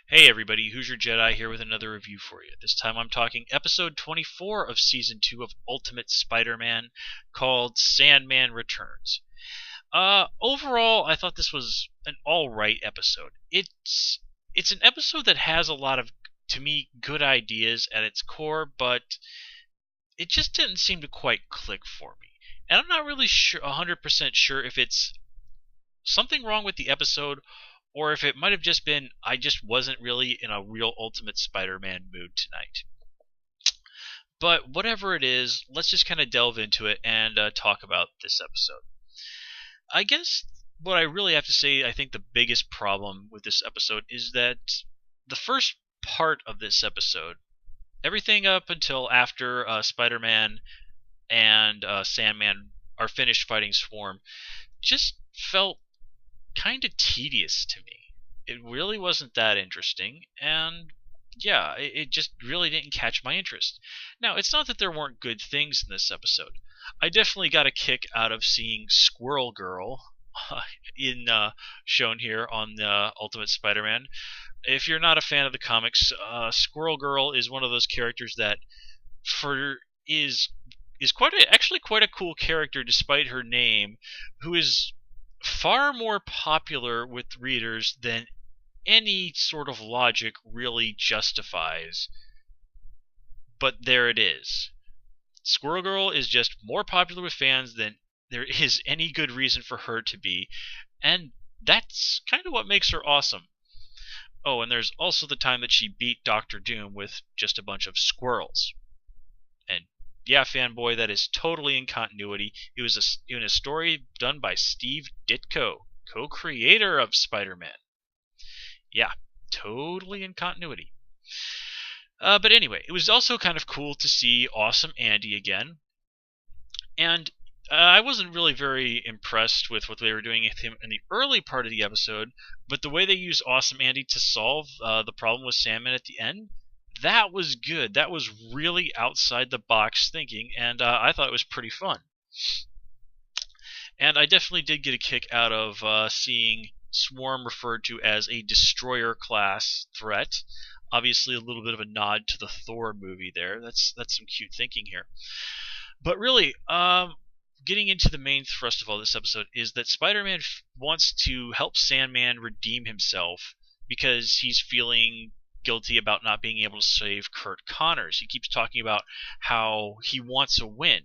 Hey everybody, Who's Your Jedi here with another review for you. This time I'm talking episode 24 of season 2 of Ultimate Spider-Man called Sandman Returns. Overall, I thought this was an alright episode. It's an episode that has a lot of, to me, good ideas at its core, but it just didn't seem to quite click for me. And I'm not really 100% sure if it's something wrong with the episode or if it might have just been I just wasn't really in a real Ultimate Spider-Man mood tonight. But whatever it is, let's just kind of delve into it and talk about this episode. I guess what I really have to say, I think the biggest problem with this episode is that the first part of this episode, everything up until after Spider-Man and Sandman are finished fighting Swarm, just felt kind of tedious to me. It really wasn't that interesting, and yeah, it just really didn't catch my interest. Now, it's not that there weren't good things in this episode. I definitely got a kick out of seeing Squirrel Girl shown here on the Ultimate Spider-Man. If you're not a fan of the comics, Squirrel Girl is one of those characters that is actually quite a cool character despite her name, who is far more popular with readers than any sort of logic really justifies. But there it is. Squirrel Girl is just more popular with fans than there is any good reason for her to be, and that's kind of what makes her awesome. Oh, and there's also the time that she beat Doctor Doom with just a bunch of squirrels. And yeah, fanboy, that is totally in continuity. It was in a story done by Steve Ditko, co-creator of Spider-Man. Yeah, totally in continuity. But anyway, it was also kind of cool to see Awesome Andy again. And I wasn't really very impressed with what they were doing with him in the early part of the episode, but the way they used Awesome Andy to solve the problem with Sandman at the end, that was good. That was really outside the box thinking, and I thought it was pretty fun. And I definitely did get a kick out of seeing Swarm referred to as a destroyer class threat. Obviously a little bit of a nod to the Thor movie there. That's some cute thinking here. But really, getting into the main thrust of all this episode is that Spider-Man wants to help Sandman redeem himself because he's feeling guilty about not being able to save Kurt Connors. He keeps talking about how he wants a win,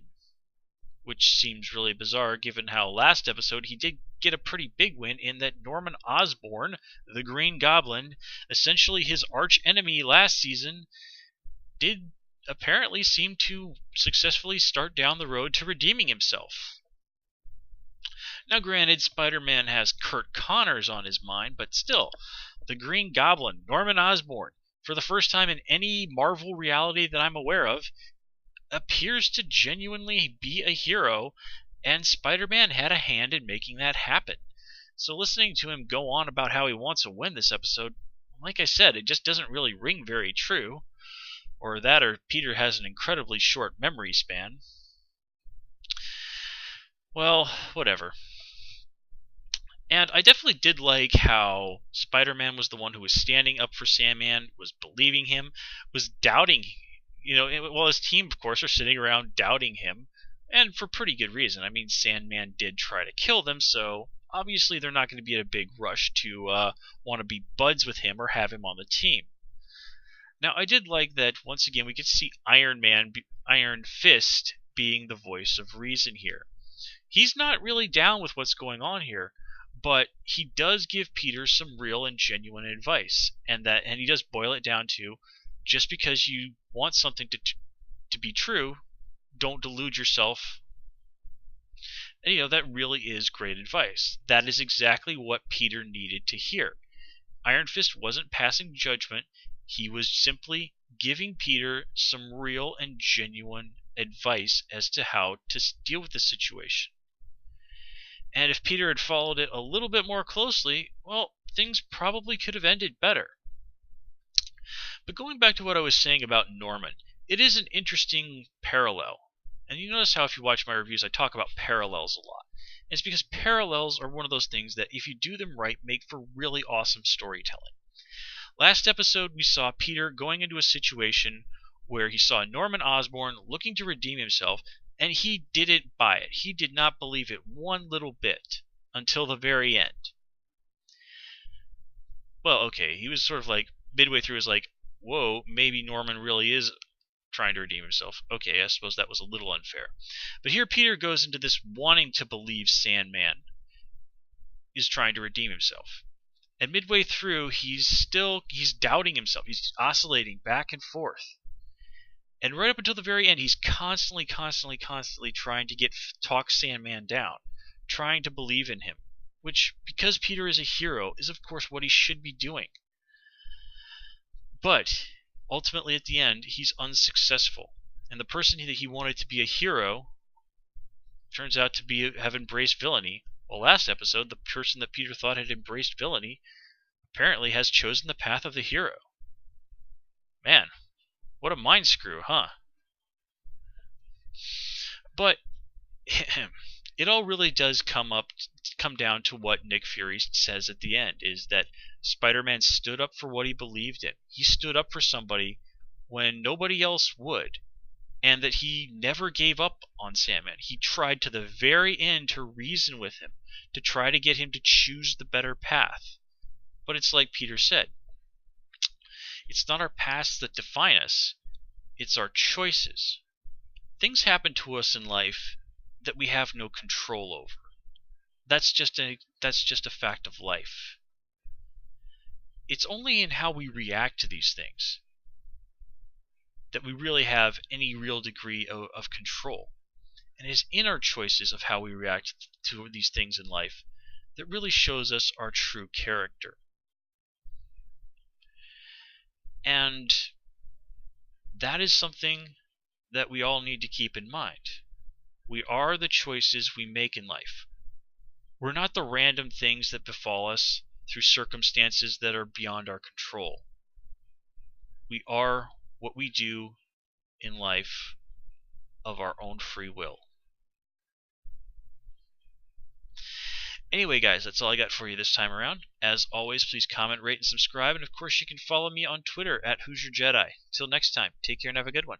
which seems really bizarre given how last episode he did get a pretty big win in that Norman Osborn, the Green Goblin, essentially his arch enemy last season, did apparently seem to successfully start down the road to redeeming himself. Now granted, Spider-Man has Kurt Connors on his mind, but still, the Green Goblin, Norman Osborn, for the first time in any Marvel reality that I'm aware of, appears to genuinely be a hero, and Spider-Man had a hand in making that happen. So listening to him go on about how he wants to win this episode, like I said, it just doesn't really ring very true. Or that, or Peter has an incredibly short memory span. Well, whatever. And I definitely did like how Spider-Man was the one who was standing up for Sandman, was believing him, was doubting, while his team, of course, are sitting around doubting him, and for pretty good reason. I mean, Sandman did try to kill them, so obviously they're not going to be in a big rush to want to be buds with him or have him on the team. Now, I did like that, once again, we could see Iron Fist being the voice of reason here. He's not really down with what's going on here, but he does give Peter some real and genuine advice, and he does boil it down to, just because you want something to be true, don't delude yourself. And, that really is great advice. That is exactly what Peter needed to hear. Iron Fist wasn't passing judgment. He was simply giving Peter some real and genuine advice as to how to deal with the situation. And if Peter had followed it a little bit more closely, well, things probably could have ended better. But going back to what I was saying about Norman, it is an interesting parallel. And you notice how if you watch my reviews, I talk about parallels a lot. And it's because parallels are one of those things that if you do them right, make for really awesome storytelling. Last episode, we saw Peter going into a situation where he saw Norman Osborn looking to redeem himself, and he didn't buy it. He did not believe it one little bit until the very end. Well, okay, he was sort of like, midway through, was like, whoa, maybe Norman really is trying to redeem himself. Okay, I suppose that was a little unfair. But here Peter goes into this wanting to believe Sandman is trying to redeem himself. And midway through, he's doubting himself. He's oscillating back and forth. And right up until the very end, he's constantly trying to talk Sandman down, trying to believe in him, which, because Peter is a hero, is of course what he should be doing. But ultimately, at the end, he's unsuccessful, and the person that he wanted to be a hero turns out to have embraced villainy. Well, last episode, the person that Peter thought had embraced villainy apparently has chosen the path of the hero. Man, what a mind screw, huh? But it all really does come down to what Nick Fury says at the end, is that Spider-Man stood up for what he believed in. He stood up for somebody when nobody else would, and that he never gave up on Sandman. He tried to the very end to reason with him, to try to get him to choose the better path. But it's like Peter said, it's not our pasts that define us, it's our choices. Things happen to us in life that we have no control over. That's just a fact of life. It's only in how we react to these things that we really have any real degree of control. And it is in our choices of how we react to these things in life that really shows us our true character. And that is something that we all need to keep in mind. We are the choices we make in life. We're not the random things that befall us through circumstances that are beyond our control. We are what we do in life of our own free will. Anyway, guys, that's all I got for you this time around. As always, please comment, rate, and subscribe. And of course, you can follow me on Twitter at Who's Your Jedi. Till next time, take care and have a good one.